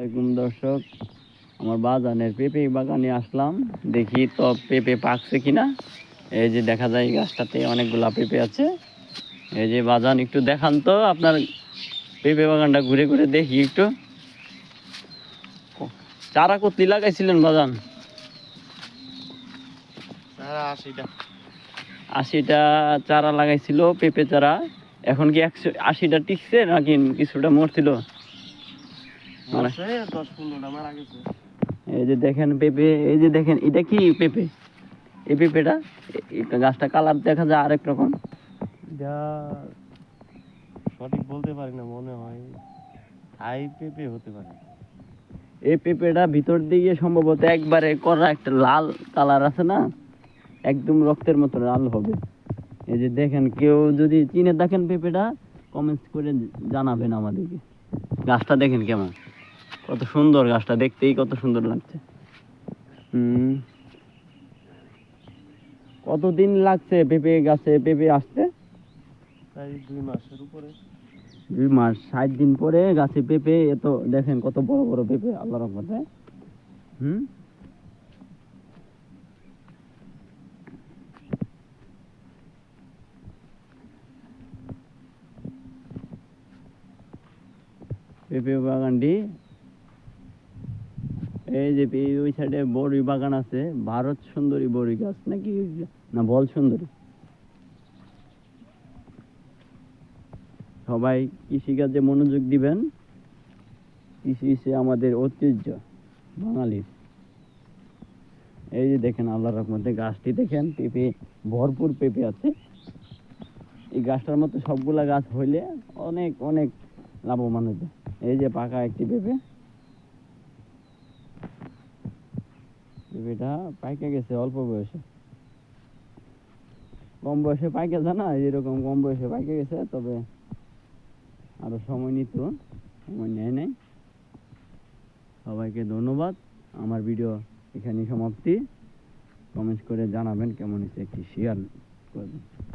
আসসালামাইকুম দর্শক, আমার বাগানের পেঁপে বাগানে আসলাম। দেখি তো পেঁপে পাকছে কিনা। এই যে দেখা যায় গাছটাতে অনেকগুলা পেঁপে আছে। এই যে বাগান একটু দেখান তো আপনার পেঁপে বাগানটা ঘুরে ঘুরে দেখি একটু। চারা কতটি লাগাইছিলেন বাগান? 80টা চারা লাগাইছিল পেঁপে চারা। এখন কি 180টা টিকছে নাকি কিছুটা মরছিল? এই যে দেখেন পেঁপে, এই যে দেখেন এটা কি পেঁপে? এই পেঁপেটা গাছটা কালার দেখা যায় আরেক রকম। যা সঠিক বলতে পারি না, মনে হয় থাই পেঁপে হতে পারে। এই পেঁপেটা ভিতর দিকে সম্ভবত একবারে করা একটা লাল কালার আছে না, একদম রক্তের মতো লাল হবে। এই যে দেখেন, কেউ যদি চিনে দেখেন পেঁপেটা কমেন্টস করে জানাবেন আমাদেরকে। গাছটা দেখেন কেমন, কত সুন্দর গাছটা, দেখতেই কত সুন্দর লাগছে। কতদিন লাগছে পেঁপে গাছে পেঁপে আসতে? প্রায় 2 মাসের উপরে। 2 মাস, 60 দিন পরে গাছে পেঁপে। এত দেখেন কত বড় বড় পেঁপে, আল্লাহর রহমতে। পেঁপে বাগানটি, এই যে ওই সাইডে বড়ই বাগান আছে, ভারত সুন্দরী বড়ই গাছ নাকি না বল সুন্দরী। সবাই কৃষিকাজে মনোযোগ দিবেন। কৃষি আমাদের ঐতিহ্য বাঙালির। এই যে দেখেন আল্লাহর রহমতে গাছটি দেখেন, পেঁপে ভরপুর পেঁপে আছে। এই গাছটার মতো সবগুলা গাছ হইলে অনেক অনেক লাভবান হতো। এই যে পাকা একটি পেঁপে, পেঁপেটা পাইকে গেছে অল্প বয়সে। কম বয়সে পাইকে যায় না, এরকম কম বয়সে পাইকে গেছে, তবে আরো সময় নিত, সময় নেয় নাই। সবাইকে ধন্যবাদ। আমার ভিডিও এখানেই সমাপ্তি। কমেন্টস করে জানাবেন কেমন হয়েছে, একটি শেয়ার করবেন।